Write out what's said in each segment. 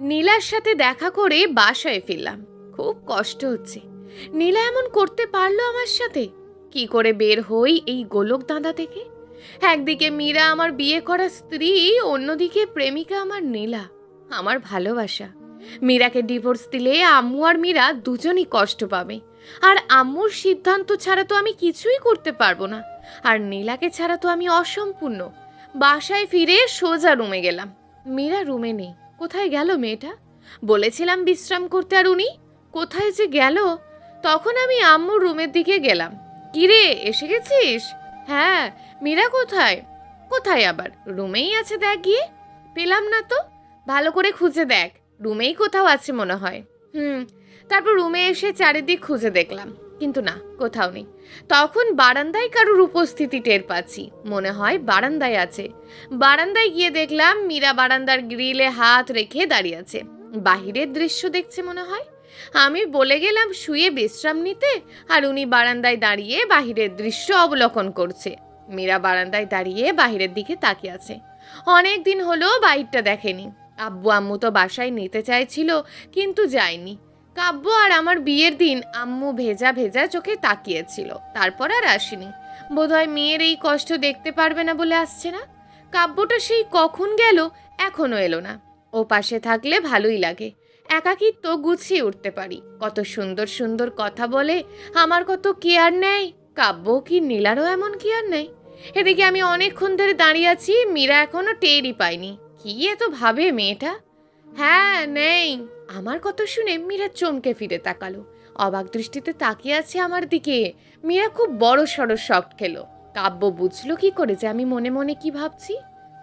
নীলার সাথে দেখা করে বাসায় ফিরলাম। খুব কষ্ট হচ্ছে। নীলা এমন করতে পারলো আমার সাথে? কি করে বের হই এই গোলক দাঁদা থেকে? একদিকে মীরা আমার বিয়ে করা স্ত্রী, অন্যদিকে প্রেমিকা আমার নীলা, আমার ভালোবাসা। মীরাকে ডিভোর্স দিলে আম্মু আর মীরা দুজনই কষ্ট পাবে। আর আম্মুর সিদ্ধান্ত ছাড়া তো আমি কিছুই করতে পারবো না। আর নীলাকে ছাড়া তো আমি অসম্পূর্ণ। বাসায় ফিরে সোজা রুমে গেলাম। মীরা রুমে নেই। কোথায় গেল মেয়েটা? বলেছিলাম বিশ্রাম করতে, আর উনি কোথায় যে গেল? তখন আমি আম্মুর রুমের দিকে গেলাম। কিরে, এসে গেছিস? হ্যাঁ। মীরা কোথায়? কোথায় আবার? রুমেই আছে, দেখ গিয়ে। পেলাম না তো। ভালো করে খুঁজে দেখ, রুমেই কোথাও আছে মনে হয়। তারপর রুমে এসে চারিদিক খুঁজে দেখলাম, কিন্তু না, কোথাও নেই। তখন বারান্দায় কারোর উপস্থিতি টের পাচ্ছি, মনে হয় বারান্দায় আছে। বারান্দায় গিয়ে দেখলাম মীরা বারান্দার গ্রিলে হাত রেখে দাঁড়িয়ে আছে, বাহিরের দৃশ্য দেখছে মনে হয়। আমি বলে গেলাম শুয়ে বিশ্রাম নিতে, আর উনি বারান্দায় দাঁড়িয়ে বাহিরের দৃশ্য অবলোকন করছে। মীরা বারান্দায় দাঁড়িয়ে বাহিরের দিকে তাকিয়ে আছে। অনেক দিন হলো বাহিরটা দেখেনি। আব্বু আম্মু তো বাসায় নিতে চাইছিল, কিন্তু যায়নি। কাব্য আর আমার বিয়ের দিন আম্মু ভেজা ভেজা চোখে তাকিয়েছিল, তারপর আর আসেনি। বোধহয় মেয়ের এই কষ্ট দেখতে পারবে না বলে আসছে না। কাব্যটা সেই কখন গেল, এখনো এলো না। ও পাশে থাকলে ভালোই লাগে। একাকিত্ব গুছিয়ে উঠতে পারি। কত সুন্দর সুন্দর কথা বলে, আমার কত কেয়ার নেয়। কাব্য কি নীলারও এমন কেয়ার নেয়? এদিকে আমি অনেকক্ষণ ধরে দাঁড়িয়ে আছি, মীরা এখনো টেরই পাইনি। কি এত ভাবে মেয়েটা? হ্যাঁ, নেই। আমার কথা শুনে মীরা চমকে ফিরে তাকালো, অবাক দৃষ্টিতে তাকিয়ে আছে আমার দিকে। মীরা খুব বড় সড়ো শক খেলো। কাব্য বুঝলো কি করে যে আমি মনে মনে কি ভাবছি?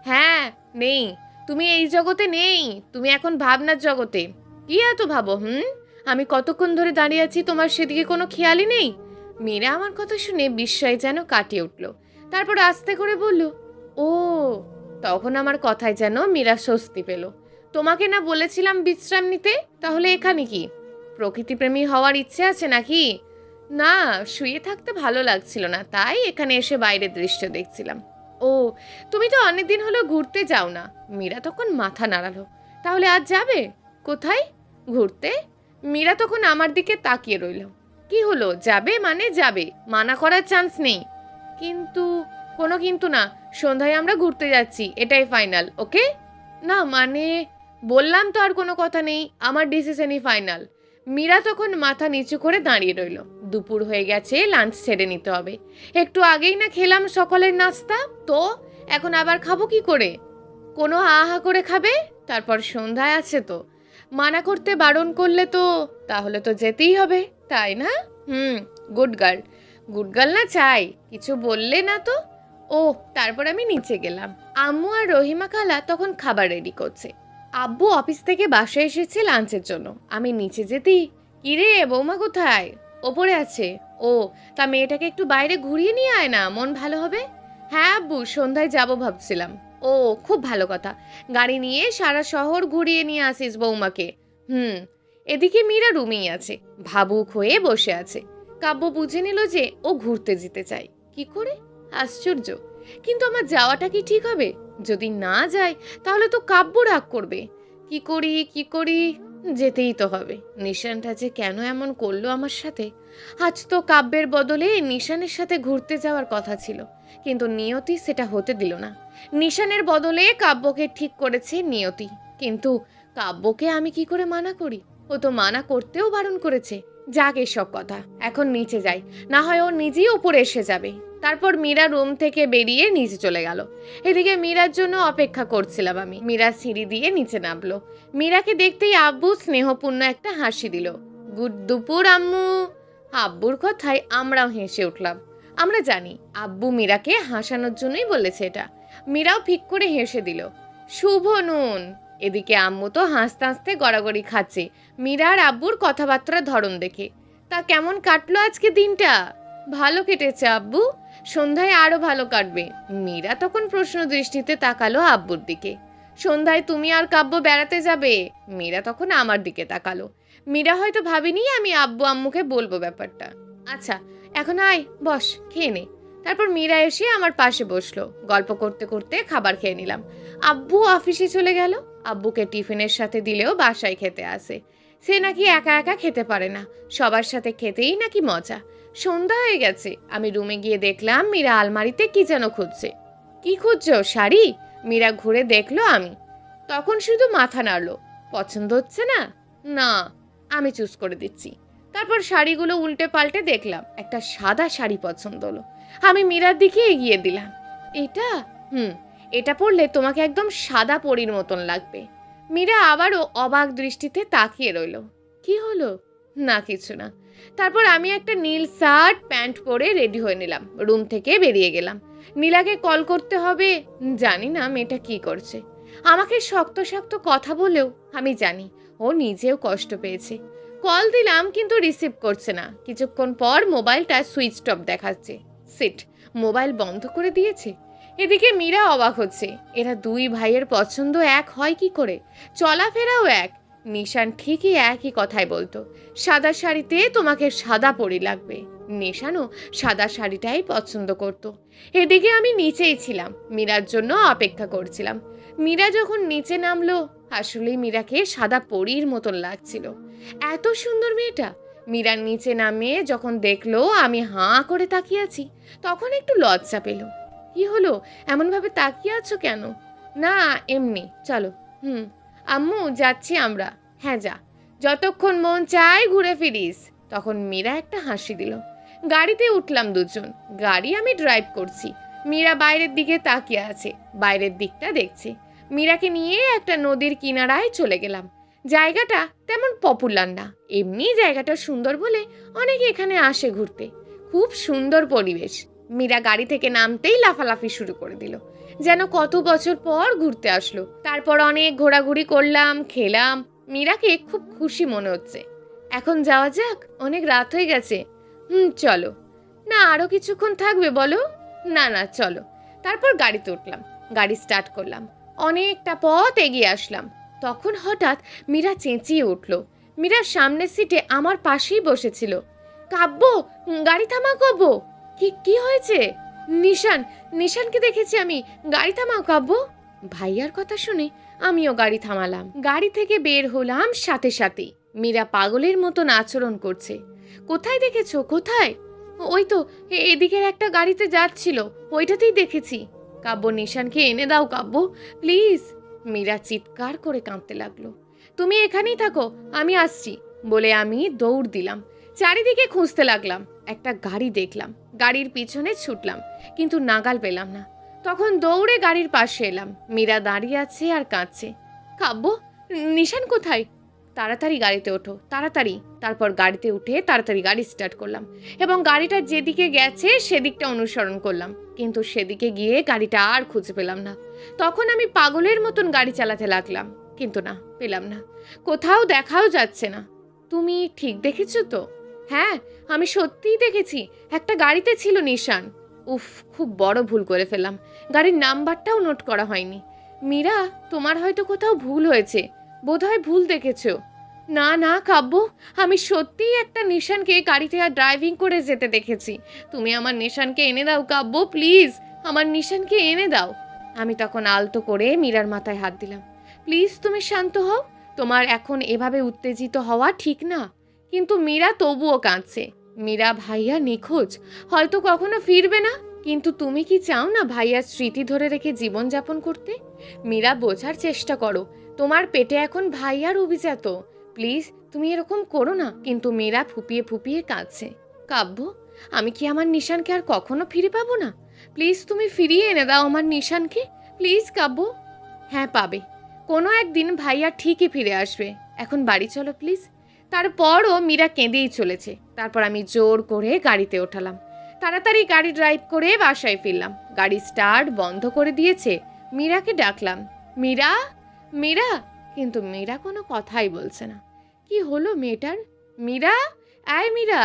হ্যাঁ, নেই। তুমি এই জগতে নেই, তুমি এখন ভাবনার জগতে। কি এত ভাবো? আমি কতক্ষণ ধরে দাঁড়িয়ে আছি, তোমার সেদিকে কোনো খেয়ালই নেই? মীরা আমার কথা শুনে বিস্ময় যেন কাটিয়ে উঠল। তারপর আস্তে করে বলল, ও। তখন আমার কথায় যেন মীরা স্বস্তি পেল। তোমাকে না বলেছিলাম বিশ্রাম নিতে? তাহলে এখানে কি? প্রকৃতিপ্রেমী হওয়ার ইচ্ছে আছে নাকি? না, শুয়ে থাকতে ভালো লাগছিল না, তাই এখানে এসে বাইরের দৃশ্য দেখছিলাম। ও, তুমি তো অনেকদিন হলো ঘুরতে যাও না। মীরা তখন মাথা নাড়ালো। তাহলে আজ যাবে? কোথায়? ঘুরতে। মীরা তখন আমার দিকে তাকিয়ে রইল। কি হলো, যাবে মানে যাবে, মানা করার চান্স নেই। কিন্তু? কোনো কিন্তু না, সন্ধ্যায় আমরা ঘুরতে যাচ্ছি, এটাই ফাইনাল, ওকে? না মানে, বললাম তো আর কোনো কথা নেই, আমার ডিসিশনই ফাইনাল। মীরা তখন মাথা নিচু করে দাঁড়িয়ে রইল। দুপুর হয়ে গেছে, লাঞ্চ ছেড়ে নিতে হবে। একটু আগেই না খেলাম সকালের নাস্তা, তো এখন আবার খাবো কি করে? কোনো হা করে খাবে? তারপর সন্ধ্যায় আছে তো। মানা করতে বারণ করলে তো, তাহলে তো যেতেই হবে, তাই না? Good girl. গুড গার্ল না চাই, কিছু বললে না তো। ও, তারপর আমি নিচে গেলাম। আম্মু আর রহিমা খালা তখন খাবার রেডি করছে। আব্বু অফিস থেকে বাসায় এসেছে লাঞ্চের জন্য। আমি নিচে যেতেই, কিরে বৌমা কোথায়? ওপরে আছে। ও, তা মেয়েটাকে একটু বাইরে ঘুরিয়ে নিয়ে আয় না, মন ভালো হবে। হ্যাঁ আব্বু, সন্ধ্যায় যাব ভাবছিলাম। ও, খুব ভালো কথা। গাড়ি নিয়ে সারা শহর ঘুরিয়ে নিয়ে আসিস বৌমাকে। এদিকে মীরা রুমেই আছে, ভাবুক হয়ে বসে আছে। কাব্য বুঝে নিল যে ও ঘুরতে যেতে চায়। কি করে? আশ্চর্য। কিন্তু আমার যাওয়াটা কি ঠিক হবে? যদি না যায় তাহলে তো কাব্য রাগ করবে। কি করি? যেতেই তো হবে। নিশানটা যে কেন এমন করলো আমার সাথে? আজ তো কাব্যের বদলে নিশানের সাথে ঘুরতে যাওয়ার কথা ছিল, কিন্তু নিয়তি সেটা হতে দিল না। নিশানের বদলে কাব্যকে ঠিক করেছে নিয়তি, কিন্তু কাব্যকে আমি কি করে মানা করি? ও তো মানা করতেও বারণ করেছে। যাক এসব কথা, এখন নিচে যাই, না হয় ও নিজেই উপরে এসে যাবে। তারপর মীরা রুম থেকে বেরিয়ে নিচে চলে গেল। এদিকে মীরার জন্য অপেক্ষা করছিলাম আমি। মীরা সিঁড়ি দিয়ে নিচে নামলো। মীরাকে দেখতেই আব্বু স্নেহপূর্ণ একটা হাসি দিল। গুড দুপুর আম্মু। আব্বুর কথায় আমরাও হেসে উঠলাম। আমরা জানি আব্বু মীরাকে হাসানোর জন্যই বলেছে এটা। মীরাও ফিক করে হেসে দিল। শুভ নুন। এদিকে আম্মু তো হাসতে হাসতে গড়াগড়ি খাচ্ছে মীরা আর আব্বুর কথাবার্তার ধরন দেখে। তা কেমন কাটলো আজকে দিনটা? ভালো কেটেছে আব্বু, সন্ধ্যায় আরো ভালো কাটবে। মীরা তখন প্রশ্ন দৃষ্টিতে তাকালো আব্বুর দিকে। সন্ধ্যায় তুমি আর কাব্য বেড়াতে যাবে? মীরা তখন আমার দিকে তাকালো। মীরা হয়তো ভাবিনি আমি আব্বু আম্মুকে বলবো ব্যাপারটা। আচ্ছা, এখন আয়, বস, খেয়ে নে। তারপর মীরা এসে আমার পাশে বসলো। গল্প করতে করতে খাবার খেয়ে নিলাম। আব্বু অফিসে চলে গেল। আব্বুকে টিফিনের সাথে দিলেও বাসায় খেতে আসে। সে নাকি একা একা খেতে পারে না, সবার সাথে খেতেই নাকি মজা। সন্ধ্যা হয়ে গেছে, আমি রুমে গিয়ে দেখলাম মীরা আলমারিতে কি যেন খুঁজছে। কি খুঁজছো, শাড়ি? মীরা ঘুরে দেখলো আমি, তখন শুধু মাথা নাড়লো। পছন্দ হচ্ছে না? না। আমি চুজ করে দিচ্ছি। তারপর শাড়িগুলো উল্টে পাল্টে দেখলাম, একটা সাদা শাড়ি পছন্দ হলো। আমি মীরার দিকে এগিয়ে দিলাম। এটা? এটা পরলে তোমাকে একদম সাদা পরীর মতন লাগবে। মীরা আবারও অবাক দৃষ্টিতে তাকিয়ে রইল। কি হলো? না, কিছু না। তারপর আমি একটা নীল শার্ট প্যান্ট পরে রেডি হয়ে নিলাম, রুম থেকে বেরিয়ে গেলাম। নীলাকে কল করতে হবে। জানি না মেয়েটা কি করছে। আমাকে শক্ত শক্ত কথা বলেও আমি জানি ও নিজেও কষ্ট পেয়েছে। কল দিলাম কিন্তু রিসিভ করছে না। কিছুক্ষণ পর মোবাইলটা সুইচ অফ দেখাচ্ছে। সিট, মোবাইল বন্ধ করে দিয়েছে। এদিকে মীরা অবাক হচ্ছে, এরা দুই ভাইয়ের পছন্দ এক হয় কি করে? চলাফেরাও এক। নিশান ঠিকই একই কথাই বলতো, সাদা শাড়িতে তোমাকে সাদা পরি লাগবে। নিশানও সাদা শাড়িটাই পছন্দ করত। এদিকে আমি নিচেই ছিলাম, মীরার জন্য অপেক্ষা করছিলাম। মীরা যখন নিচে নামলো, আসলেই মীরাকে সাদা পরীর মতন লাগছিল। এত সুন্দর মেয়েটা। মীরার নিচে নামে যখন দেখলো আমি হাঁ করে তাকিয়ে আছি, তখন একটু লজ্জা পেল। কি হলো, এমনভাবে তাকিয়ে আছো কেন? না, এমনি। চলো। আম্মু, যাচ্ছি আমরা। হ্যাঁ যা, যতক্ষণ মন চায় ঘুরে ফিরিস। তখন মীরা একটা হাসি দিল। গাড়িতে উঠলাম দুজন। গাড়ি আমি ড্রাইভ করছি। মীরা বাইরের দিকে তাকিয়ে আছে, বাইরের দিকটা দেখছে। মীরাকে নিয়ে একটা নদীর কিনারায় চলে গেলাম। জায়গাটা তেমন পপুলার না, এমনি জায়গাটা সুন্দর বলে অনেকে এখানে আসে ঘুরতে। খুব সুন্দর পরিবেশ। মীরা গাড়ি থেকে নামতেই লাফালাফি শুরু করে দিল, যেন কত বছর পর ঘুরতে আসলো। তারপর অনেক ঘোরাঘুরি করলাম, খেলাম। মীরাকে খুব খুশি মনে হচ্ছে। এখন যাওয়া যাক, অনেক রাত হয়ে গেছে। চলো। না, আরো কিছুক্ষণ থাকবে বলো? না না, চলো। তারপর গাড়িতে উঠলাম, গাড়ি স্টার্ট করলাম। অনেকটা পথ এগিয়ে আসলাম, তখন হঠাৎ মীরা চেঁচিয়ে উঠল। মীরার সামনের সিটে আমার পাশেই বসেছিল। কাব্য, গাড়ি থামা কাব্য। কি হয়েছে? নিশানকে দেখেছি আমি। গাড়ি থামাও কাব্য। ভাইয়ার কথা শুনে আমিও গাড়ি থামালাম। গাড়ি থেকে বের হলাম সাথে সাথে। মীরা পাগলের মতন আচরণ করছে। কোথায় দেখেছো, কোথায়? ওই তো এদিকের একটা গাড়িতে যাচ্ছিল, ওইটাতেই দেখেছি। কাব্য, নিশানকে এনে দাও কাব্য, প্লিজ। মীরা চিৎকার করে কাঁদতে লাগলো। তুমি এখানেই থাকো, আমি আসছি বলে আমি দৌড় দিলাম। চারিদিকে খুঁজতে লাগলাম। একটা গাড়ি দেখলাম, গাড়ির পিছনে ছুটলাম, কিন্তু নাগাল পেলাম না। তখন দৌড়ে গাড়ির পাশে এলাম। মীরা দাঁড়িয়ে আছে আর কাঁদছে। কাব্য, নিশান কোথায়? তাড়াতাড়ি গাড়িতে ওঠো, তাড়াতাড়ি। তারপর গাড়িতে উঠে তাড়াতাড়ি গাড়ি স্টার্ট করলাম এবং গাড়িটা যেদিকে গেছে সেদিকটা অনুসরণ করলাম, কিন্তু সেদিকে গিয়ে গাড়িটা আর খুঁজে পেলাম না। তখন আমি পাগলের মতন গাড়ি চালাতে লাগলাম, কিন্তু না, পেলাম না। কোথাও দেখাও যাচ্ছে না। তুমি ঠিক দেখেছো তো? হ্যাঁ, আমি সত্যিই দেখেছি, একটা গাড়িতে ছিল নিশান। উফ, খুব বড় ভুল করে ফেললাম। গাড়ির নাম্বারটাও নোট করা হয়নি। মীরা, তোমার হয়তো কোথাও ভুল হয়েছে, বোধহয় ভুল দেখেছো। না না কাব্য, আমি সত্যিই একটা নিশানকে গাড়িতে আর ড্রাইভিং করে যেতে দেখেছি। তুমি আমার নিশানকে এনে দাও কাব্য, প্লিজ, আমার নিশানকে এনে দাও। আমি তখন আলতো করে মীরার মাথায় হাত দিলাম। প্লিজ তুমি শান্ত হও, তোমার এখন এভাবে উত্তেজিত হওয়া ঠিক না। কিন্তু মীরা তবুও কাঁদছে। মীরা, ভাইয়া নিখোঁজ, হয়তো কখনো ফিরবে না। কিন্তু তুমি কি চাও না ভাইয়ার স্মৃতি ধরে রেখে জীবনযাপন করতে? মীরা, বোঝার চেষ্টা করো, তোমার পেটে এখন ভাইয়ার অভিজাত। প্লিজ তুমি এরকম করো না। কিন্তু মীরা ফুপিয়ে ফুপিয়ে কাঁদছে। কাব্য, আমি কি আমার নিশানকে আর কখনো ফিরে পাবো না? প্লিজ তুমি ফিরিয়ে এনে দাও আমার নিশানকে, প্লিজ কাব্য। হ্যাঁ, পাবে, কোনো একদিন ভাইয়া ঠিকই ফিরে আসবে। এখন বাড়ি চলো প্লিজ। তারপরও মীরা কেঁদেই চলেছে। তারপর আমি জোর করে গাড়িতে ওঠালাম। তাড়াতাড়ি গাড়ি ড্রাইভ করে বাসায় ফিরলাম। গাড়ি স্টার্ট বন্ধ করে দিয়েছে। মীরাকে ডাকলাম, মীরা, মীরা, কিন্তু মীরা কোনো কথাই বলছে না। কি হলো মেয়েটার? মীরা, আয় মীরা,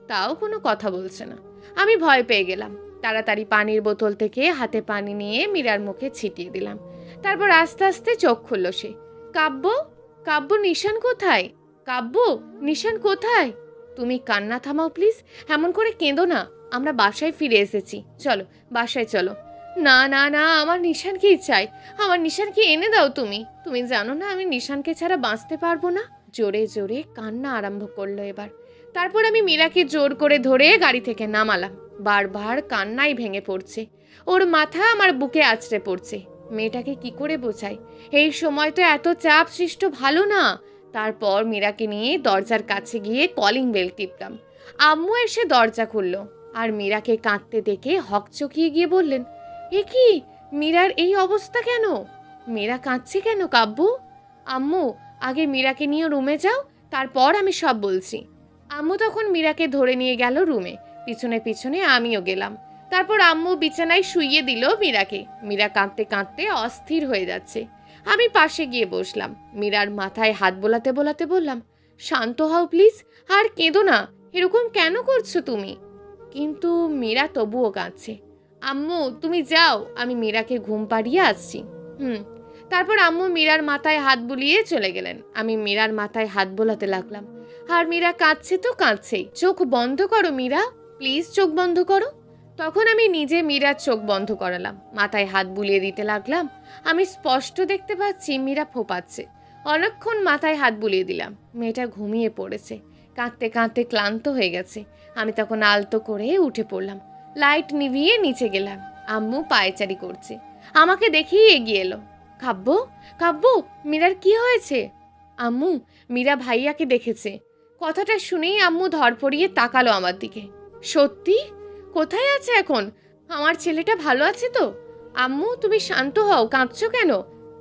তাও কোনো কথা বলছে না। আমি ভয় পেয়ে গেলাম। তাড়াতাড়ি পানির বোতল থেকে হাতে পানি নিয়ে মীরার মুখে ছিটিয়ে দিলাম। তারপর আস্তে আস্তে চোখ খুলল সে। কাব্য, কাব্য, নিশান কোথায়? কাব্য, নিশান কোথায়? তুমি কান্না থামাও প্লিজ, এমন করে কেঁদো না। আমরা বাসায় ফিরে এসেছি, চলো বাসায় চলো। না না না, আমার নিশানকেই চাই, আমার নিশানকে এনে দাও তুমি। তুমি জানো না আমি নিশানকে ছাড়া বাঁচতে পারবো না। জোরে জোরে কান্না আরম্ভ করলো এবার। তারপর আমি মীরাকে জোর করে ধরে গাড়ি থেকে নামালাম। বারবার কান্নাই ভেঙে পড়ছে, ওর মাথা আমার বুকে আছড়ে পড়ছে। মেয়েটাকে কি করে বোঝাই, এই সময় তো এত চাপ সৃষ্ট ভালো না। তারপর মীরাকে নিয়ে দরজার কাছে গিয়ে কলিং বেল টিপলাম। আম্মু এসে দরজা খুললো আর মীরাকে কাঁদতে দেখে হকচকিয়ে গিয়ে বললেন, এ কি, মীরার এই অবস্থা কেন? মীরা কাঁদছে কেন কাব্যু? আম্মু, আগে মীরাকে নিয়ে রুমে যাও, তারপর আমি সব বলছি। আম্মু তখন মীরাকে ধরে নিয়ে গেল রুমে, পিছনে পিছনে আমিও গেলাম। তারপর আম্মু বিছানায় শুইয়ে দিল মীরাকে। মীরা কাঁদতে কাঁদতে অস্থির হয়ে যাচ্ছে। আমি পাশে গিয়ে বসলাম, মীরার মাথায় হাত বোলাতে বোলাতে বললাম, শান্ত হও প্লিজ, আর কেঁদো না, এরকম কেন করছো তুমি? কিন্তু মীরা তবুও কাঁদছে। আম্মু তুমি যাও, আমি মীরাকে ঘুম পাড়িয়ে আসছি। হুম। তারপর আম্মু মীরার মাথায় হাত বুলিয়ে চলে গেলেন। আমি মীরার মাথায় হাত বোলাতে লাগলাম। আর মীরা কাঁদছে তো কাঁদছেই। চোখ বন্ধ করো মীরা, প্লিজ চোখ বন্ধ করো। তখন আমি নিজে মীরার চোখ বন্ধ করালাম, মাথায় হাত বুলিয়ে দিতে লাগলাম। আমি স্পষ্ট দেখতে পাচ্ছি মীরা ফোপাচ্ছে। অনেকক্ষণ মাথায় হাত বুলিয়ে দিলাম। মেয়েটা ঘুমিয়ে পড়েছে, কাঁদতে কাঁদতে ক্লান্ত হয়ে গেছে। আমি তখন আলতো করে উঠে পড়লাম, লাইট নিভিয়ে নিচে গেলাম। আম্মু পায়চারি করছে, আমাকে দেখেই এগিয়ে এলো। কাব্য, কাব্য, মীরার কি হয়েছে? আম্মু, মীরা ভাইয়াকে দেখেছে। কথাটা শুনেই আম্মু ধরপড়িয়ে তাকালো আমার দিকে। সত্যি? কোথায় আছে এখন? আমার ছেলেটা ভালো আছে তো? আম্মু তুমি শান্ত হও, কাঁদছো কেন?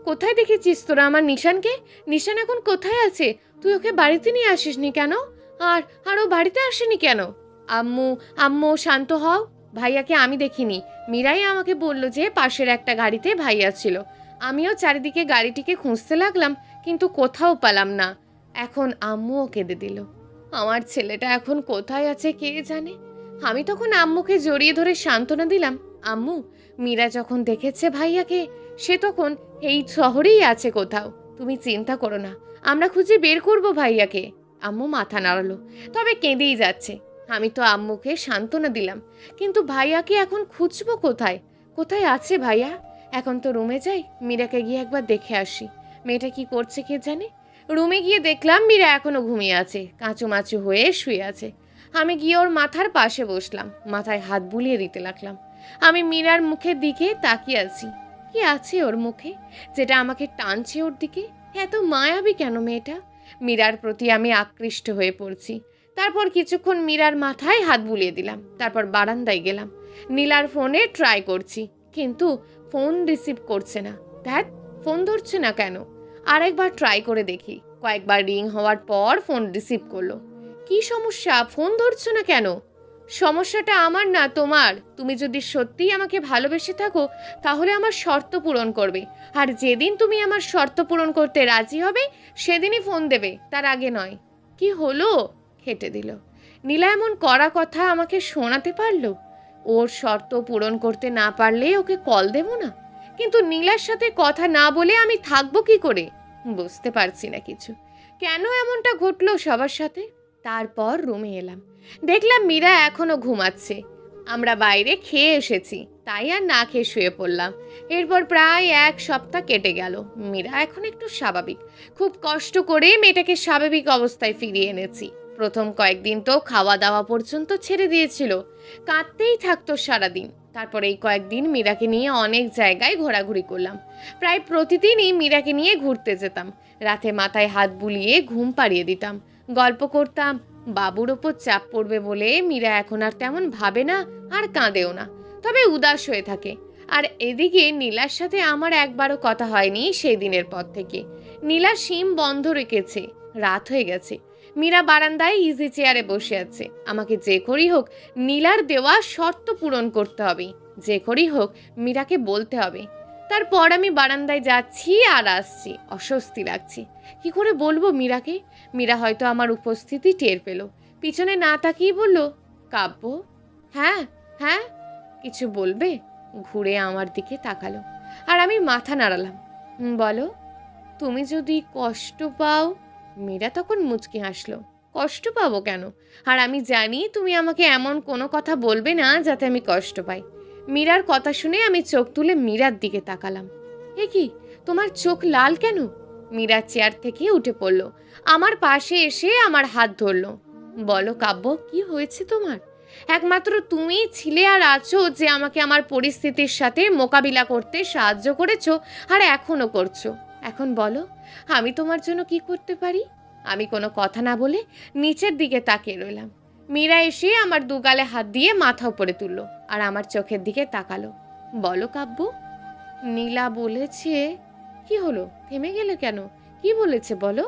কোথায় দেখেছিস তোরা আমার নিশানকে? নিশান এখন কোথায় আছে? তুই ওকে বাড়িতে নিয়ে আসিসনি কেন? আর আর ও বাড়িতে আসেনি কেন? আম্মু, আম্মু শান্ত হও। ভাইয়াকে আমি দেখিনি, মীরাই আমাকে বলল যে পাশের একটা গাড়িতে ভাইয়া ছিল। আমিও চারিদিকে গাড়িটিকে খুঁজতে লাগলাম, কিন্তু কোথাও পেলাম না। এখন আম্মুও কেঁদে দিল। আমার ছেলেটা এখন কোথায় আছে কে জানে। আমি তখন আম্মুকে জড়িয়ে ধরে সান্ত্বনা দিলাম, আম্মু, মীরা যখন দেখেছে ভাইয়াকে, সে তখন এই শহরেই আছে কোথাও। তুমি চিন্তা করো না, আমরা খুঁজে বের করব ভাইয়াকে। আম্মু মাথা নাড়ালো, তবে কেঁদেই যাচ্ছে। আমি তো আম্মুকে সান্ত্বনা দিলাম, কিন্তু ভাইয়াকে এখন খুঁজবো কোথায়? কোথায় আছে ভাইয়া? এখন তো রুমে যাই, মীরাকে গিয়ে একবার দেখে আসি, মেয়েটা কি করছে কে জানে। রুমে গিয়ে দেখলাম মীরা এখনো ঘুমিয়ে আছে, কাঁচুমাচু হয়ে শুয়ে আছে। আমি গিয়ে ওর মাথার পাশে বসলাম, মাথায় হাত বুলিয়ে দিতে লাগলাম। আমি মীরার মুখের দিকে তাকিয়ে আছি। কি আছে ওর মুখে যেটা আমাকে টানছে ওর দিকে? এত মায়াবী কেন মেয়েটা? মীরার প্রতি আমি আকৃষ্ট হয়ে পড়ছি। তারপর কিছুক্ষণ মীরার মাথায় হাত বুলিয়ে দিলাম। তারপর বারান্দায় গেলাম, নীলার ফোনে ট্রাই করছি, কিন্তু ফোন রিসিভ করছে না। ধ্যাৎ, ফোন ধরছে না কেন? আরেকবার ট্রাই করে দেখি। কয়েকবার রিং হওয়ার পর ফোন রিসিভ করলো। কি সমস্যা, ফোন ধরছো না কেন? সমস্যাটা আমার না তোমার। তুমি যদি সত্যিই আমাকে ভালোবেসে থাকো, তাহলে আমার শর্ত পূরণ করবে। আর যেদিন তুমি আমার শর্ত পূরণ করতে রাজি হবে, সেদিনই ফোন দেবে, তার আগে নয়। কি হলো? খেটে দিল। নীলা এমন কড়া কথা আমাকে শোনাতে পারলো? ওর শর্ত পূরণ করতে না পারলে ওকে কল দেব না? কিন্তু নীলার সাথে কথা না বলে আমি থাকবো কি করে? বুঝতে পারছি না কিছু। কেন এমনটা ঘটলো সবার সাথে? তারপর রুমে এলাম, দেখলাম মীরা এখনো ঘুমাচ্ছে। আমরা বাইরে খেয়ে এসেছি, তাই আর না খেয়ে শুয়ে পড়লাম। এরপর প্রায় 1 সপ্তাহ কেটে গেল। মীরা এখন একটু স্বাভাবিক। খুব কষ্ট করে মেয়েটাকে স্বাভাবিক অবস্থায় ফিরিয়ে এনেছি। প্রথম কয়েকদিন তো খাওয়া দাওয়া পর্যন্ত ছেড়ে দিয়েছিল, কাঁদতেই থাকতো সারাদিন। তারপর এই কয়েকদিন মীরাকে নিয়ে অনেক জায়গায় ঘোরাঘুরি করলাম। প্রায় প্রতিদিনই মীরাকে নিয়ে ঘুরতে যেতাম। রাতে মাথায় হাত বুলিয়ে ঘুম পাড়িয়ে দিতাম, গল্প করতাম। বাবুর ওপর চাপ পড়বে বলে মীরা এখন আর তেমন ভাবে না, আর কাঁদেও না, তবে উদাস হয়ে থাকে। আর এদিকে নীলার সাথে আমার একবারও কথা হয়নি সেই দিনের পর থেকে। নীলা সিম বন্ধ রেখেছে, রাত হয়ে গেছে। মীরা বারান্দায় ইজি চেয়ারে বসে আছে। আমাকে যে করেই হোক নীলার দেওয়া শর্ত পূরণ করতে হবে, যে করেই হোক মীরাকে বলতে হবে। তারপর আমি বারান্দায় যাচ্ছি আর আসছি, অস্বস্তি লাগছে। কি করে বলবো মীরাকে? মীরা হয়তো আমার উপস্থিতি টের পেল, পিছনে না তাকিয়ে বলল, কাব্য। হ্যাঁ হ্যাঁ, কিছু বলবে? ঘুরে আমার দিকে তাকালো, আর আমি মাথা নাড়ালাম। বলো। তুমি যদি কষ্ট পাও। মীরা তখন মুচকি হাসলো। কষ্ট পাবো কেন? আর আমি জানি তুমি আমাকে এমন কোনো কথা বলবে না যাতে আমি কষ্ট পাই। মীরার কথা শুনে আমি চোখ তুলে মীরার দিকে তাকালাম। এ কি, তোমার চোখ লাল কেন? মীরা চেয়ার থেকে উঠে পড়ল, আমার পাশে এসে আমার হাত ধরল। বলো কাব্য, কি হয়েছে তোমার? একমাত্র তুমিই ছিলে আর আছো যে আমাকে আমার পরিস্থিতির সাথে মোকাবিলা করতে সাহায্য করেছো, আর এখনো করছো। এখন বলো, আমি তোমার জন্য কি করতে পারি? আমি কোনো কথা না বলে নিচের দিকে তাকিয়ে রইলাম। মীরা এসে আমার দুগালে হাত দিয়ে মাথা উপরে তুললো আর আমার চোখের দিকে তাকালো। বলো কাব্য। নীলা বলেছে। কি হলো, থেমে গেলে কেন? কি বলেছে বলো?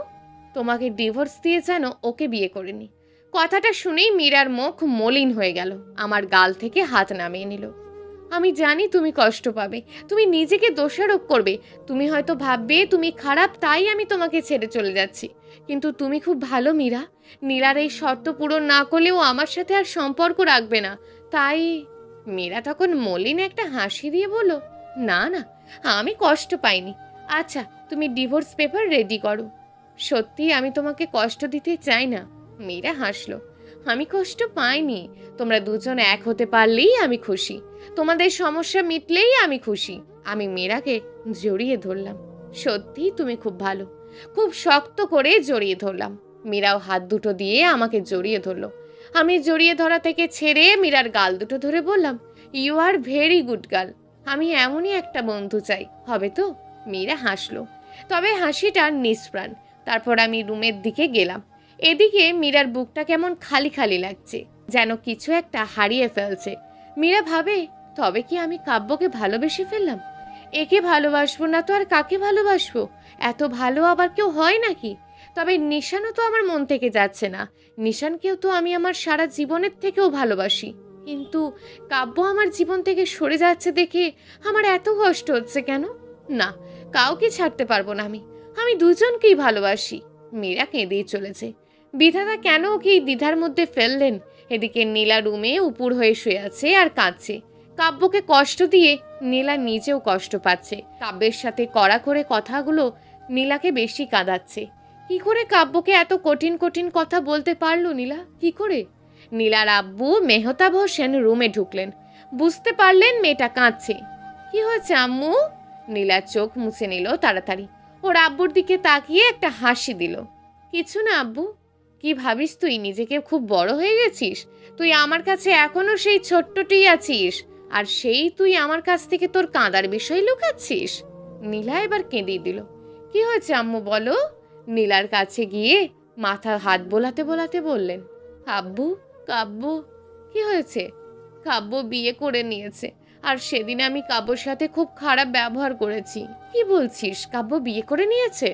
তোমাকে ডিভোর্স দিয়ে যেন ওকে বিয়ে করেনি। কথাটা শুনেই মীরার মুখ মলিন হয়ে গেল, আমার গাল থেকে হাত নামিয়ে নিল। আমি জানি তুমি কষ্ট পাবে, তুমি নিজেকে দোষারোপ করবে, তুমি হয়তো ভাববে তুমি খারাপ, তাই আমি তোমাকে ছেড়ে চলে যাচ্ছি। কিন্তু তুমি খুব ভালো মীরা। নীলার এই শর্ত পূরণ না করলেও আমার সাথে আর সম্পর্ক রাখবে না, তাই। মীরা তখন মলিন একটা হাসি দিয়ে বলল, না না, আমি কষ্ট পাইনি। আচ্ছা, তুমি ডিভোর্স পেপার রেডি করো। সত্যি আমি তোমাকে কষ্ট দিতে চাই না। মীরা হাসলো। আমি কষ্ট পাইনি, তোমরা দুজন এক হতে পারলেই আমি খুশি, তোমাদের সমস্যা মিটলেই আমি খুশি। আমি মীরাকে জড়িয়ে ধরলাম। সত্যি তুমি খুব ভালো। খুব শক্ত করে জড়িয়ে ধরলাম। মীরাও হাত দুটো দিয়ে আমাকে জড়িয়ে ধরলো। আমি জড়িয়ে ধরা থেকে ছেড়ে মীরার গাল দুটো ধরে বললাম, you are very good girl. আমি এমনই একটা বন্ধু চাই, হবে তো? মীরা হাসলো, তবে হাসিটা নিষ্প্রাণ। তারপর আমি রুমের দিকে গেলাম। এদিকে মীরার বুকটা কেমন খালি খালি লাগছে, যেন কিছু একটা হারিয়ে ফেলছে। মীরা ভাবে, তবে কি আমি কাব্যকে ভালোবেসে ফেললাম? একে ভালোবাসবো না তো আর কাকে ভালোবাসবো? এত ভালো আবার কেউ হয় নাকি? তবে নিশানও তো আমার মন থেকে যাচ্ছে না। নিশানকেও তো আমি আমার সারা জীবনের থেকেও ভালোবাসি, কিন্তু কাব্য আমার জীবন থেকে সরে যাচ্ছে দেখে আমার এত কষ্ট হচ্ছে কেন? না, কাউকে ছাড়তে পারবো না আমি। আমি দুজনকেই ভালোবাসি। মীরা কেঁদেই চলেছে। বিধাতা কেন ওকে এই দ্বিধার মধ্যে ফেললেন? এদিকে নীলা রুমে উপুর হয়ে শুয়ে আছে আর কাঁদছে। কাব্যকে কষ্ট দিয়ে নীলা নিজেও কষ্ট পাচ্ছে। কাব্যের সাথে কড়া করে কথাগুলো নীলাকে বেশি কাঁদাচ্ছে। কি করে কাব্যকে এত কঠিন কঠিন কথা বলতে পারলো নীলা? কি করে? নীলার আব্বু মেহতাব হোসেন রুমে ঢুকলেন। বুঝতে পারলেন মেয়েটা কাঁদছে। কি হয়েছে আম্মু? নীলা চোখ মুছে নিল তাড়াতাড়ি। ওর আব্বুর দিকে তাকিয়ে একটা হাসি দিল। কিছু না আব্বু। কি ভাবিস তুই, নিজেকে খুব বড় হয়ে গেছিস? তুই আমার কাছে এখনো সেই ছোট্টটি আছিস, আর সেই তুই আমার কাছ থেকে তোর কাঁদার বিষয় লুকাচ্ছিস। নীলা এবার কেঁদেই দিল। কি হয়েছে আম্মু বলো? নীলার কাছে গিয়ে মাথা হাত বোলাতে বোলাতে বললেন, আব্বু, কাব্য। কি হয়েছে? কাব্য বিয়ে করে নিয়েছে, আর সেদিন আমি কাব্যর সাথে খুব খারাপ ব্যবহার করেছি। কি বলছিস, কাব্য বিয়ে করে নিয়েছে?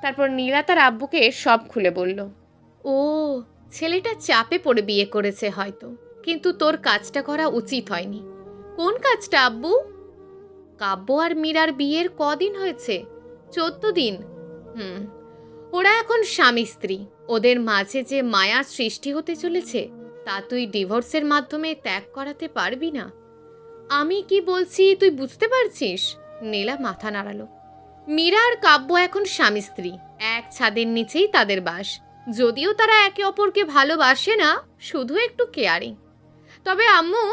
তারপর নীলা তার আব্বুকে সব খুলে বলল। ও, ছেলেটা চাপে পড়ে বিয়ে করেছে হয়তো, কিন্তু তোর কাজটা করা উচিত হয়নি। কোন কাজটা আব্বু? কাব্য আর মীরার বিয়ের কদিন হয়েছে? 14 দিন। ওরা এখন স্বামী স্ত্রী। ওদের মাঝে যে মায়া সৃষ্টি হতে চলেছে, তা তুই ডিভোর্সের মাধ্যমে ত্যাগ করাতে পারবি না। আমি কি বলছি তুই বুঝতে পারছিস? নীলা মাথা নাড়ালো। মীরা আর কাব্য এখন স্বামী স্ত্রী, এক ছাদের নিচেই তাদের বাস। যদিও তারা একে অপরকে ভালোবাসে না, শুধু একটু কেয়ারিং। তবে আম্মু,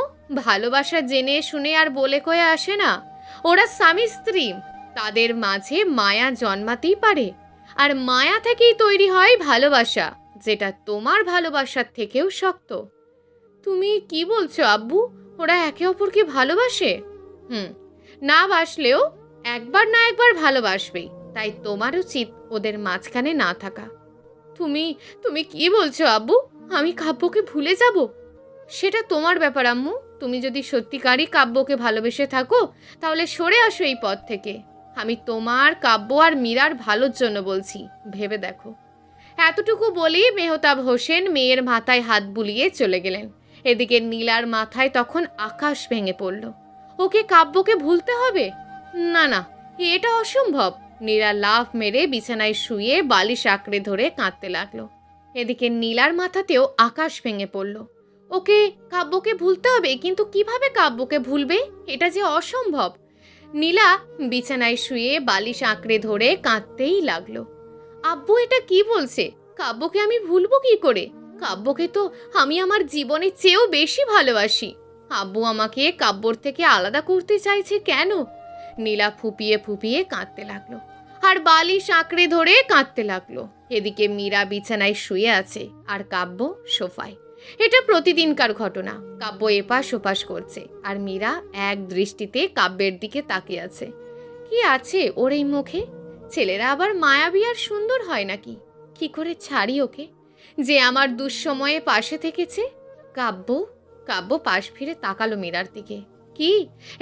ভালোবাসা জেনে শুনে আর বলে কয়ে আসে না। ওরা স্বামী স্ত্রী, তাদের মাঝে মায়া জন্মাতেই পারে, আর মায়া থেকেই তৈরি হয় ভালোবাসা, যেটা তোমার ভালোবাসার থেকেও শক্ত। তুমি কি বলছো আব্বু? ওরা একে অপরকে ভালোবাসে? না বাসলেও একবার না একবার ভালোবাসবেই, তাই তোমার উচিত ওদের মাঝখানে না থাকা। তুমি তুমি কি বলছো আব্বু? আমি কাব্যকে ভুলে যাব? সেটা তোমার ব্যাপার আম্মু। তুমি যদি সত্যিকারই কাব্যকে ভালোবেসে থাকো, তাহলে সরে আসো এই পথ থেকে। আমি তোমার, কাব্য আর মীরার ভালোর জন্য বলছি, ভেবে দেখো। এতটুকু বলেই মেহতাব হোসেন মেয়ের মাথায় হাত বুলিয়ে চলে গেলেন। এদিকে নীলার মাথায় তখন আকাশ ভেঙে পড়ল। ওকে কাব্যকে ভুলতে হবে? না না, এটা অসম্ভব। নীলা লাফ মেরে বিছানায় শুয়ে বালিশ আঁকড়ে ধরে কাঁদতে লাগলো। এদিকে নীলার মাথাতেও আকাশ ভেঙে পড়ল। ওকে কাব্যকে ভুলতে হবে, কিন্তু কিভাবে কাব্যকে ভুলবে? এটা যে অসম্ভব। নীলা বিছানায় শুয়ে বালিশ আঁকড়ে ধরে কাঁদতেই লাগলো। আব্বু এটা কি বলছে? কাব্যকে আমি ভুলবো কি করে? কাব্যকে তো আমি আমার জীবনের চেয়েও বেশি ভালোবাসি। আব্বু আমাকে কাব্যর থেকে আলাদা করতে চাইছে কেন? নীলা ফুপিয়ে ফুপিয়ে কাঁদতে লাগলো আর বালিশ আঁকড়ে ধরে কাঁদতে লাগলো। এদিকে মীরা বিছানায় শুয়ে আছে আর কাব্য সোফায়। এটা প্রতিদিনকার ঘটনা। কাব্য এপাশ ওপাশ করছে আর মীরা এক দৃষ্টিতে কাব্যের দিকে তাকিয়ে আছে। কি আছে ওর এই মুখে? ছেলেরা আবার মায়াবী আর সুন্দর হয় নাকি? কি করে ছাড়ি ওকে, যে আমার দুঃসময়ে পাশে থেকেছে? কাব্য কাব্য পাশ ফিরে তাকালো মীরার দিকে। কি,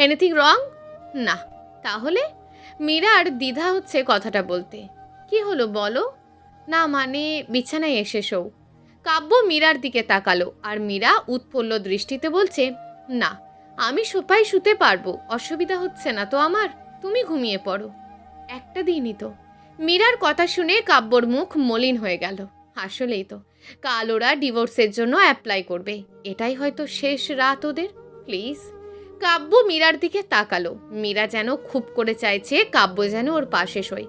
এনিথিং রং? না। তাহলে? মীরার দ্বিধা হচ্ছে কথাটা বলতে। কি হলো বলো? না মানে বিছানায় এসে শোও। কাব্য মীরার দিকে তাকালো আর মীরা উৎফুল্ল দৃষ্টিতে বলছে, না, আমি সোফায় শুতে পারবো, অসুবিধা হচ্ছে না তো আমার। তুমি ঘুমিয়ে পড়ো। একটা দিনই তো। মীরার কথা শুনে কাব্যর মুখ মলিন হয়ে গেল। আসলেই তো, কাল ওরা ডিভোর্সের জন্য অ্যাপ্লাই করবে। এটাই হয়তো শেষ রাত ওদের। প্লিজ। কাব্য মীরার দিকে তাকালো। মীরা যেন খুব করে চাইছে কাব্য যেন ওর পাশে শোয়।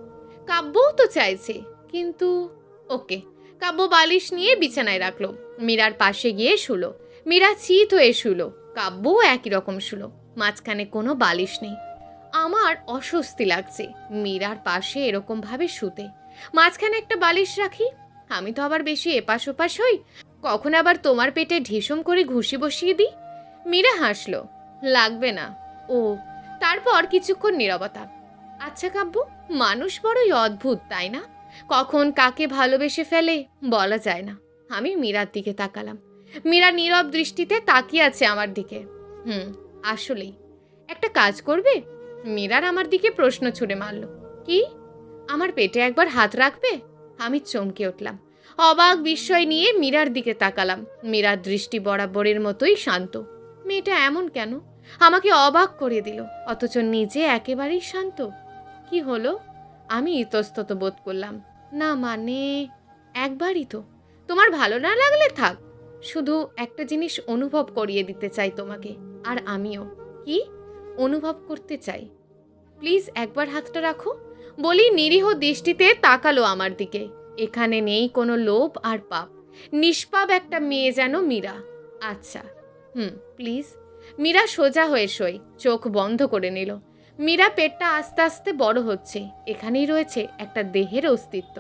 কাব্যও তো চাইছে, কিন্তু ওকে। কাব্য বালিশ নিয়ে বিছানায় রাখলো, মীরার পাশে গিয়ে শুলো। মীরা চিত হয়ে শুলো, কাব্যও একই রকম শুলো। মাঝখানে কোনো বালিশ নেই। আমার অস্বস্তি লাগছে মীরার পাশে এরকম ভাবে শুতে। মাঝখানে একটা বালিশ রাখি, আমি তো আবার বেশি এপাশ ওপাশ হই, কখন আবার তোমার পেটে ঢিসুম করে ঘুষি বসিয়ে দিই। মীরা হাসলো, লাগবে না। ও। তারপর কিছুক্ষণ নীরবতা। আচ্ছা কাব্য, মানুষ বড়ই অদ্ভুত তাই না? কখন কাকে ভালোবেসে ফেলে বলা যায় না। আমি মীরার দিকে তাকালাম। মীরা নীরব দৃষ্টিতে তাকিয়ে আছে আমার দিকে। আসলেই। একটা কাজ করবে? মীরার আমার দিকে প্রশ্ন ছুড়ে মারল। কি? আমার পেটে একবার হাত রাখবে? আমি চমকে উঠলাম। অবাক বিস্ময় নিয়ে মীরার দিকে তাকালাম। মীরার দৃষ্টি বরাবরের মতোই শান্ত। মেয়েটা এমন কেন? আমাকে অবাক করে দিল, অথচ নিজে একেবারেই শান্ত। কি হলো? আমি ইতস্তত বোধ করলাম। না মানে একবারই তো। তোমার ভালো না লাগলে থাক। শুধু একটা জিনিস অনুভব করিয়ে দিতে চাই তোমাকে, আর আমিও। কি অনুভব করতে চাই? প্লিজ একবার হাতটা রাখো। বলি নিরীহ দৃষ্টিতে তাকালো আমার দিকে। এখানে নেই কোনো লোভ আর পাপ। নিষ্পাপ একটা মেয়ে যেন মীরা। আচ্ছা, প্লিজ। মীরা সোজা হয়ে শোয়, চোখ বন্ধ করে নিল। মীরা পেটটা আস্তে আস্তে বড় হচ্ছে। এখানেই রয়েছে একটা দেহের অস্তিত্ব।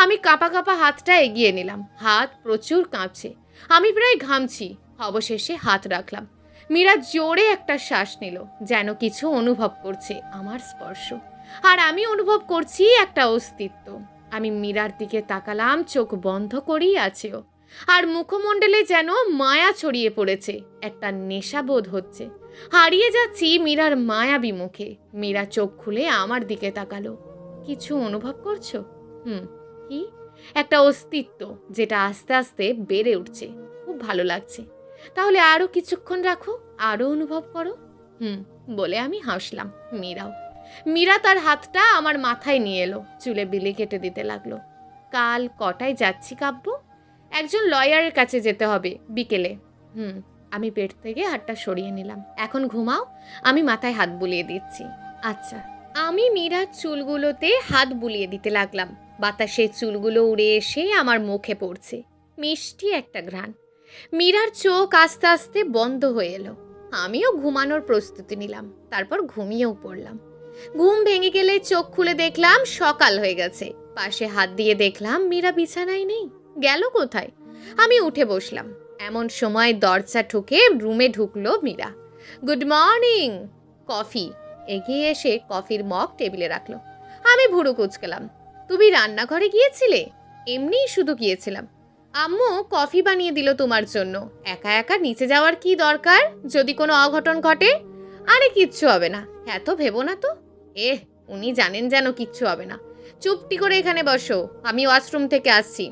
আমি কাঁপা কাঁপা হাতটা এগিয়ে নিলাম। হাত প্রচুর কাঁপছে, আমি প্রায় ঘামছি। অবশেষে হাত রাখলাম। মীরা জোরে একটা শ্বাস নিল, যেন কিছু অনুভব করছে আমার স্পর্শ। আর আমি অনুভব করছি একটা অস্তিত্ব। আমি মীরার দিকে তাকালাম, চোখ বন্ধ করেই আছে ও। আর মুখমণ্ডলে যেন মায়া ছড়িয়ে পড়েছে, একটা নেশাবোধ হচ্ছে। হারিয়ে যাচ্ছি মীরার মায়াবী মুখে। মীরা চোখ খুলে আমার দিকে তাকালো। কিছু অনুভব করছো? কি? একটা অস্তিত্ব যেটা আস্তে আস্তে বেড়ে উঠছে। খুব ভালো লাগছে। তাহলে আরো কিছুক্ষণ রাখো, আরো অনুভব করো। বলে আমি হাসলাম। মীরা তার হাতটা আমার মাথায় নিয়ে এলো, চুলে বিলি কেটে দিতে লাগলো। কাল কটায় যাচ্ছি কাব্য? একজন লয়ারের কাছে যেতে হবে বিকেলে। আমি পেট থেকে হাতটা সরিয়ে নিলাম। এখন ঘুমাও, আমি মাথায় হাত বুলিয়ে দিচ্ছি। আচ্ছা। আমি মীরার চুলগুলোতে হাত বুলিয়ে দিতে লাগলাম। বাতাসে চুলগুলো উড়ে এসে আমার মুখে পড়ছে। মিষ্টি একটা ঘ্রাণ। মীরার চোখ আস্তে আস্তে বন্ধ হয়ে এলো। আমিও ঘুমানোর প্রস্তুতি নিলাম। তারপর ঘুমিয়েও পড়লাম। ঘুম ভেঙে গেলে চোখ খুলে দেখলাম সকাল হয়ে গেছে। পাশে হাত দিয়ে দেখলাম মীরা বিছানায় নেই। গেল কোথায়? আমি উঠে বসলাম। এমন সময় দরজা ঠুকে রুমে ঢুকলো মীরা। Good morning. কফি। এগিয়ে এসে কফির মগ টেবিলে রাখলো। আমি ভুরু কুঁচকালাম। তুমি রান্নাঘরে গিয়েছিলে? এমনিই শুধু গিয়েছিলাম। আম্মু কফি বানিয়ে দিল তোমার জন্য। একা একা নিচে যাওয়ার কি দরকার, যদি কোনো অঘটন ঘটে? আরে কিচ্ছু হবে না, এত ভেবো না তো। উনি জানেন যেন কিচ্ছু হবে না। চুপটি করে এখানে বসো, আমি ওয়াশরুম থেকে আসছি।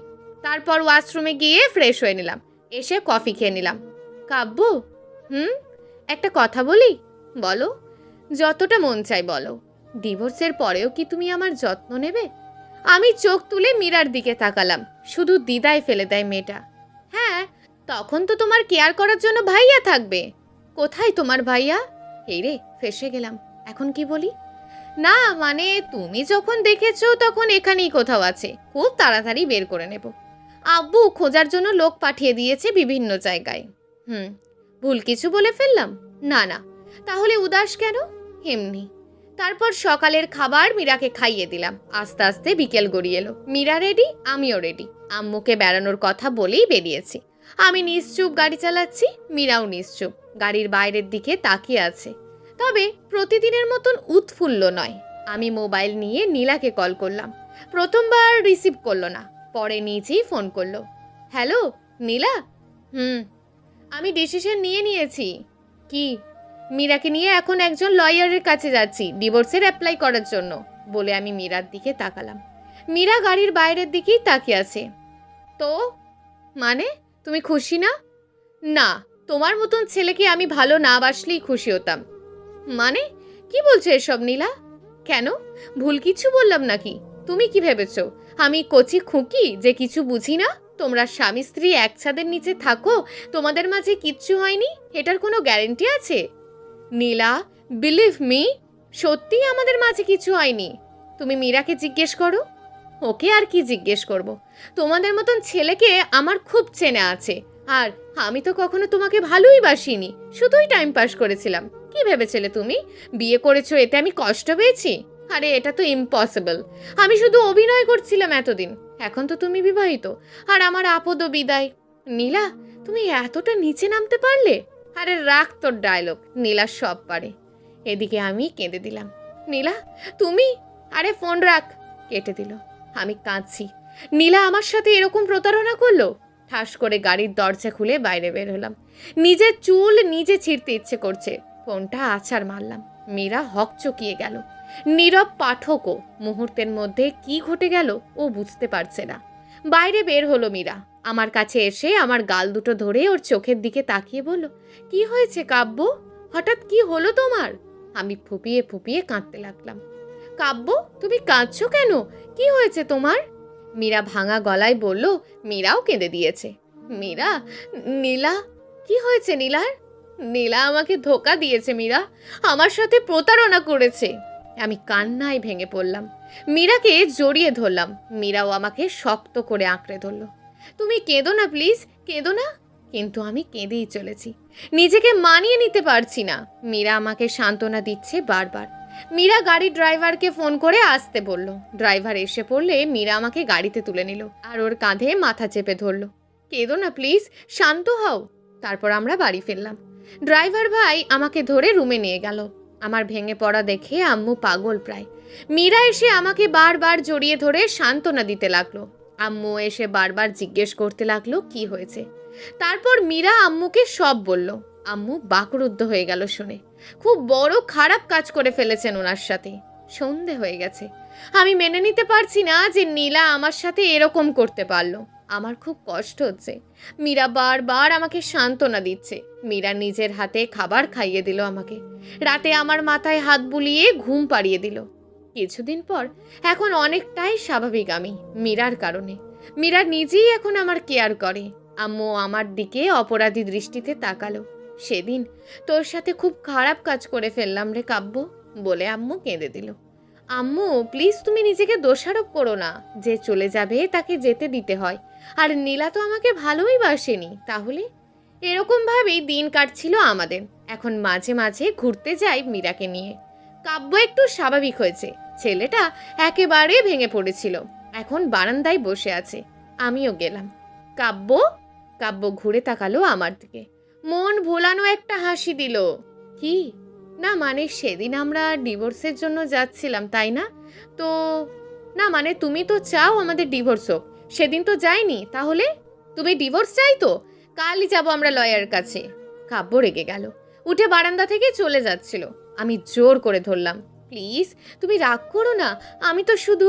তারপর ওয়াশরুমে গিয়ে ফ্রেশ হয়ে নিলাম। এসে কফি খেয়ে নিলাম। কাব্য, একটা কথা বলি? বলো। যতটা মন চাই বলো। ডিভোর্সের পরেও কি তুমি আমার যত্ন নেবে? আমি চোখ তুলে মীরার দিকে তাকালাম। শুধু দ্বিধায় ফেলে দেয় মেয়েটা। হ্যাঁ, তখন তো তোমার কেয়ার করার জন্য ভাইয়া থাকবে। কোথায় তোমার ভাইয়া? এই রে, ফেসে গেলাম। এখন কি বলি? না মানে তুমি যখন দেখেছো তখন এখানেই কোথাও আছে, খুব তাড়াতাড়ি বের করে নেব। আব্বু খোঁজার জন্য লোক পাঠিয়ে দিয়েছে বিভিন্ন জায়গায়। ভুল কিছু বলে ফেললাম? না না। তাহলে উদাস কেন? এমনি। তারপর সকালের খাবার মীরাকে খাইয়ে দিলাম। আস্তে আস্তে বিকেল গড়িয়ে এলো। মীরা রেডি, আমিও রেডি। আম্মুকে বেড়ানোর কথা বলেই বেরিয়েছি। আমি নিশ্চুপ গাড়ি চালাচ্ছি, মীরাও নিশ্চুপ গাড়ির বাইরের দিকে তাকিয়ে আছে। তবে প্রতিদিনের মতন উৎফুল্ল নয়। আমি মোবাইল নিয়ে নীলাকে কল করলাম। প্রথমবার রিসিভ করলো না, পরে নিজেই ফোন করলো। হ্যালো নীলা। হুম। আমি ডিসিশন নিয়ে নিয়েছি। কি? মীরাকে নিয়ে এখন একজন লয়ারের কাছে যাচ্ছি ডিভোর্সের অ্যাপ্লাই করার জন্য, বলে আমি মীরার দিকে তাকালাম। মীরা গাড়ির বাইরের দিকেই তাকিয়ে আছে। তো মানে তুমি খুশি না? না, তোমার মতন ছেলেকে আমি ভালো না বাসলেই খুশি হতাম। মানে কি বলছো এসব নীলা? কেন, ভুল কিছু বললাম নাকি? তুমি কি ভেবেছো আমি কচি খুকি যে কিছু বুঝি না? তোমরা স্বামী স্ত্রী এক ছাদের নিচে থাকো, তোমাদের মাঝে কিচ্ছু হয়নি, এটার কোনো গ্যারেন্টি আছে? নীলা, বিলিভ মি, সত্যিই আমাদের মাঝে কিছু হয়নি। তুমি মীরাকে জিজ্ঞেস করো। ওকে আর কি জিজ্ঞেস করব? তোমাদের মতন ছেলেকে আমার খুব চেনা আছে। আর আমি তো কখনো তোমাকে ভালোই বাসিনি, শুধুই টাইম পাস করেছিলাম। কি ভেবেছিলে তুমি বিয়ে করেছো এতে আমি কষ্ট পেয়েছি? আরে এটা তো ইম্পসিবল। আমি শুধু অভিনয় করছিলাম এতদিন। এখন তো তুমি বিবাহিত, আর আমার আপদও বিদায়। নীলা, তুমি এতটা নিচে নামতে পারলে? আরে রাখ তোর ডায়লগ, নীলা সব পারে। এদিকে আমি কেঁদে দিলাম। নীলা তুমি, আরে ফোন রাখ, কেটে দিল। আমি কাঁদছি। নীলা আমার সাথে এরকম প্রতারণা করলো? ঠাস করে গাড়ির দরজা খুলে বাইরে বের হলাম। নিজের চুল নিজে ছিঁড়তে ইচ্ছে করছে। ফোনটা আছাড় মারলাম। মীরা হকচকিয়ে গেল। নীরব পাঠকও মুহূর্তের মধ্যে কি ঘটে গেল ও বুঝতে পারছে না। বাইরে বের হলো মীরা। আমার কাছে এসে আমার গাল দুটো ধরে ওর চোখের দিকে তাকিয়ে বলল, কি হয়েছে কাব্য? হঠাৎ কি হলো তোমার? আমি ফুপিয়ে ফুপিয়ে কাঁদতে লাগলাম। কাব্য, তুমি কাঁদছো কেন? কি হয়েছে তোমার? মীরা ভাঙা গলায় বলল। মীরাও কেঁদে দিয়েছে। মীরা, নীলা, কি হয়েছে নীলার? নীলা আমাকে ধোকা দিয়েছে মীরা, আমার সাথে প্রতারণা করেছে। আমি কান্নায় ভেঙে পড়লাম। মীরাকে জড়িয়ে ধরলাম। মীরাও আমাকে শক্ত করে আঁকড়ে ধরল। তুমি কেঁদো না প্লিজ, কেঁদো না। কিন্তু আমি কেঁদেই চলেছি, নিজেকে মানিয়ে নিতে পারছি না। মীরা আমাকে সান্ত্বনা দিচ্ছে বারবার। মীরা গাড়ির ড্রাইভারকে ফোন করে আসতে বলল। ড্রাইভার এসে পড়লে মীরা আমাকে গাড়িতে তুলে নিল আর ওর কাঁধে মাথা চেপে ধরল। কেঁদো না প্লিজ, শান্ত হও। তারপর আমরা বাড়ি ফিরলাম। ড্রাইভার ভাই আমাকে ধরে রুমে নিয়ে গেল। আমার ভেঙে পড়া দেখে আম্মু পাগল প্রায়। মীরা এসে আমাকে বারবার জড়িয়ে ধরে সান্ত্বনা দিতে লাগলো। আম্মু এসে বারবার জিজ্ঞেস করতে লাগলো কি হয়েছে। তারপর মীরা আম্মুকে সব বলল। আম্মু বাকরুদ্ধ হয়ে গেল শুনে। খুব বড় খারাপ কাজ করে ফেলেছেন ওনার সাথে। সন্ধে হয়ে গেছে। আমি মেনে নিতে পারছি না যে নীলা আমার সাথে এরকম করতে পারলো। আমার খুব কষ্ট হচ্ছে। মীরা বারবার আমাকে সান্ত্বনা দিচ্ছে। মীরা নিজের হাতে খাবার খাইয়ে দিল আমাকে। রাতে আমার মাথায় হাত বুলিয়ে ঘুম পাড়িয়ে দিল। কিছুদিন পর এখন অনেকটাই স্বাভাবিক আমি, মীরার কারণে। মীরা নিজেই এখন আমার কেয়ার করে। আম্মু আমার দিকে অপরাধী দৃষ্টিতে তাকালো। সেদিন তোর সাথে খুব খারাপ কাজ করে ফেললাম রে কাব্য, বলে আম্মু কেঁদে দিল। আম্মু প্লিজ, তুমি নিজেকে দোষারোপ করো না। যে চলে যাবে তাকে যেতে দিতে হয়। আর নীলা তো আমাকে ভালোই বাসেনি। তাহলে এরকম ভাবেই দিন কাটছিল আমাদের। এখন মাঝে মাঝে ঘুরতে যাই মীরাকে নিয়ে। কাব্য একটু স্বাভাবিক হয়েছে। ছেলেটা একেবারে ভেঙে পড়েছিল, এখন বারান্দায় বসে আছে। আমিও গেলাম। কাব্য, কাব্য ঘুরে তাকালো আমার দিকে। মন ভোলানো একটা হাসি দিল। কি? না মানে সেদিন আমরা ডিভোর্সের জন্য যাচ্ছিলাম তাই না? তো না মানে তুমি তো চাও আমাদের ডিভোর্স হোক, সেদিন তো যাইনি। তাহলে তুমি ডিভোর্স চাই তো? কালই যাবো আমরা লয়ারের কাছে। কাব্য রেগে গেল, উঠে বারান্দা থেকে চলে যাচ্ছিল। আমি জোর করে ধরলাম। প্লিজ তুমি রাগ করো না, আমি তো শুধু।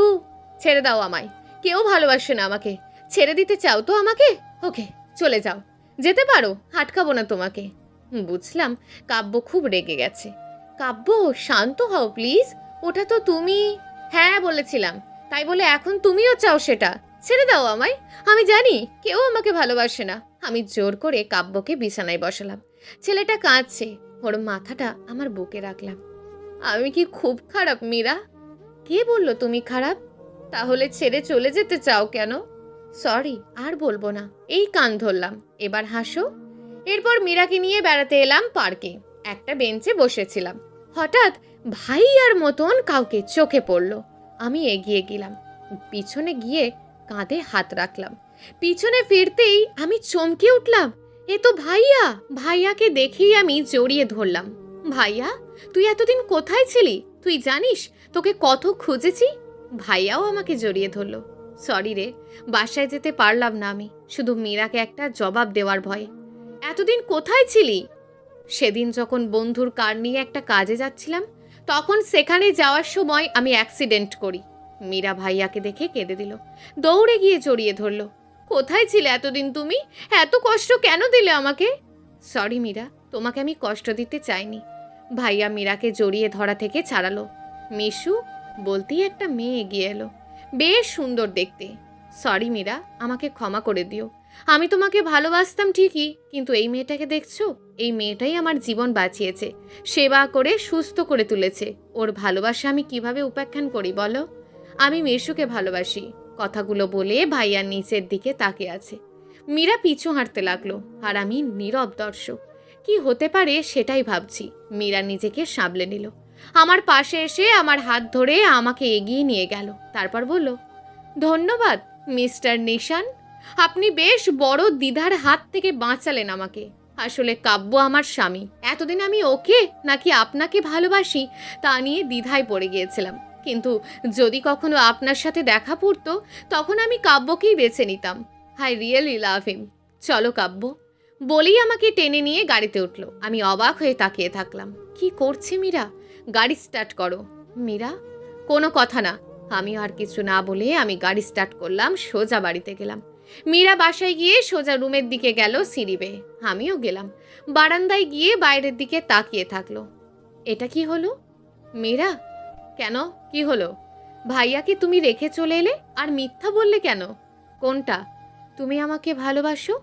ছেড়ে দাও আমায়, কেউ ভালোবাসে না আমাকে। ছেড়ে দিতে চাও তো আমাকে? ওকে চলে যাও, যেতে পারো, আটকাবো না তোমাকে। বুঝলাম কাব্য খুব রেগে গেছে। কাব্য শান্ত হও প্লিজ, ওটা তো তুমি। হ্যাঁ বলেছিলাম, তাই বলে এখন তুমিও চাও সেটা? ছেড়ে দাও আমায়, আমি জানি কেউ আমাকে ভালোবাসে না। আমি জোর করে কাব্যকে বিছানায় বসালাম। ছেলেটা কাঁদছে, ওর মাথাটা আমার বুকে রাখলাম। আমি কি খুব খারাপ মীরা? কে বলল তুমি খারাপ? তাহলে ছেড়ে চলে যেতে চাও কেন? সরি, আর বলবো না। এই কান ধরলাম, এবার হাসো। এরপর মীরাকে নিয়ে বেড়াতে এলাম পার্কে। একটা বেঞ্চে বসেছিলাম। হঠাৎ ভাইয়ার মতন কাউকে চোখে পড়ল। আমি এগিয়ে গেলাম, পিছনে গিয়ে কাঁধে হাত রাখলাম। পিছনে ফিরতেই আমি চমকে উঠলাম, এ তো ভাইয়া। ভাইয়াকে দেখেই আমি জড়িয়ে ধরলাম। ভাইয়া, তুই এতদিন কোথায় ছিলি? তুই জানিস তোকে কত খুঁজেছি। ভাইয়াও আমাকে জড়িয়ে ধরলো। সরি রে, বাসায় যেতে পারলাম না আমি, শুধু মীরাকে একটা জবাব দেওয়ার ভয়ে। এতদিন কোথায় ছিলি? সেদিন যখন বন্ধুর কার নিয়ে একটা কাজে যাচ্ছিলাম, তখন সেখানে যাওয়ার সময় আমি অ্যাক্সিডেন্ট করি। মীরা ভাইয়াকে দেখে কেঁদে দিল, দৌড়ে গিয়ে জড়িয়ে ধরলো। কোথায় ছিলে এতদিন তুমি? এত কষ্ট কেন দিলে আমাকে? সরি মীরা, তোমাকে আমি কষ্ট দিতে চাইনি। ভাইয়া মীরাকে জড়িয়ে ধরা থেকে ছাড়ালো। মিশু বলতেই একটা মেয়ে এগিয়ে এলো, বেশ সুন্দর দেখতে। সরি মীরা, আমাকে ক্ষমা করে দিও। আমি তোমাকে ভালোবাসতাম ঠিকই, কিন্তু এই মেয়েটাকে দেখছো, এই মেয়েটাই আমার জীবন বাঁচিয়েছে, সেবা করে সুস্থ করে তুলেছে। ওর ভালোবাসা আমি কিভাবে উপাখ্যান করি বলো? আমি মিশুকে ভালোবাসি। কথাগুলো বলে ভাইয়ার নিচের দিকে তাকিয়ে আছে। মীরা পিছু হাঁটতে লাগলো, আর আমি নীরব দর্শক। কি হতে পারে সেটাই ভাবছি। মীরা নিজেকে সামলে নিল, আমার পাশে এসে আমার হাত ধরে আমাকে এগিয়ে নিয়ে গেল। তারপর বলল, ধন্যবাদ মিস্টার নিশান, আপনি বেশ বড় দ্বিধার হাত থেকে বাঁচালেন আমাকে। আসলে কাব্য আমার স্বামী। এতদিন আমি ওকে নাকি আপনাকে ভালোবাসি তা নিয়ে দ্বিধায় পড়ে গিয়েছিলাম, কিন্তু যদি কখনো আপনার সাথে দেখা পড়তো তখন আমি কাব্যকেই বেছে নিতাম। আই রিয়েলি লাভ হিম। চলো কাব্য। বলেই আমাকে টেনে নিয়ে গাড়িতে উঠলো। আমি অবাক হয়ে তাকিয়ে থাকলাম। কি করছে মীরা? গাড়ি স্টার্ট করো। মীরা, কোনো কথা না। আমি আর কিছু না বলে আমি গাড়ি স্টার্ট করলাম, সোজা বাড়িতে গেলাম। মীরা বাসায় গিয়ে সোজা রুমের দিকে গেল সিঁড়ি বেয়ে। আমিও গেলাম। বারান্দায় গিয়ে বাইরের দিকে তাকিয়ে থাকলো। এটা কি হলো? মীরা, কেন, কি হলো? ভাইয়াকে তুমি রেখে চলে এলে, আর মিথ্যা বললে কেন? কোনটা? তুমি আমাকে ভালোবাসো?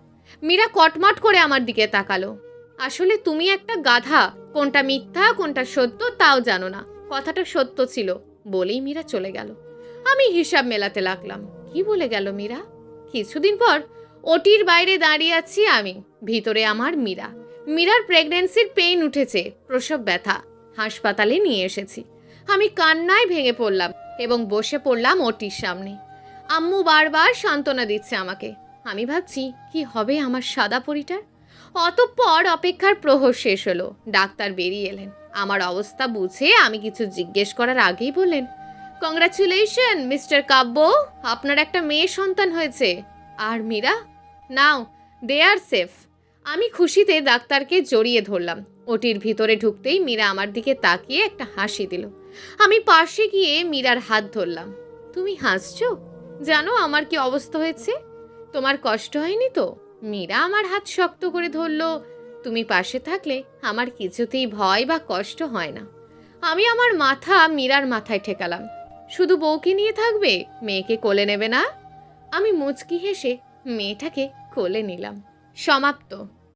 মীরা কটমট করে আমার দিকে তাকালো। আসলে তুমি একটা গাধা, কোনটা মিথ্যা কোনটা সত্য তাও জানো না। কথাটা সত্য ছিল, বলেই মীরা চলে গেল। আমি হিসাব মেলাতে লাগলাম, কি বলে গেল মীরা? কিছুদিন পর ওটির বাইরে দাঁড়িয়ে আছি আমি, ভিতরে আমার মীরা। মীরার প্রেগন্যান্সির পেইন উঠেছে, প্রসব ব্যথা। হাসপাতালে নিয়ে এসেছি। আমি কান্নায় ভেঙে পড়লাম এবং বসে পড়লাম ওটির সামনে। আম্মু বারবার সান্ত্বনা দিচ্ছে আমাকে। আমি ভাবছি কি হবে আমার সাদা পরীটার। অতঃপর অপেক্ষার প্রহর শেষ হলো। ডাক্তার বেরিয়ে এলেন। আমার অবস্থা বুঝে আমি কিছু জিজ্ঞেস করার আগেই বললেন, কংগ্রাচুলেশন মিস্টার কাব্য, আপনার একটা মেয়ে সন্তান হয়েছে। আর মীরা, নাও, দে আর সেফ। আমি খুশিতে ডাক্তারকে জড়িয়ে ধরলাম। ওটির ভিতরে ঢুকতেই মীরা আমার দিকে তাকিয়ে একটা হাসি দিল। আমি পাশে গিয়ে মীরার হাত ধরলাম। তুমি হাসছো? জানো আমার কি অবস্থা হয়েছে? তোমার কষ্ট হয়নি তো? মীরা আমার হাত শক্ত করে ধরল। তুমি পাশে থাকলে আমার কিছুতেই ভয় বা কষ্ট হয় না। আমি আমার মাথা মীরার মাথায় ঠেকালাম। শুধু বউকে নিয়ে থাকবে, মেয়েকে কোলে নেবে না? আমি মুচকি হেসে মেয়েটাকে কোলে নিলাম। সমাপ্ত।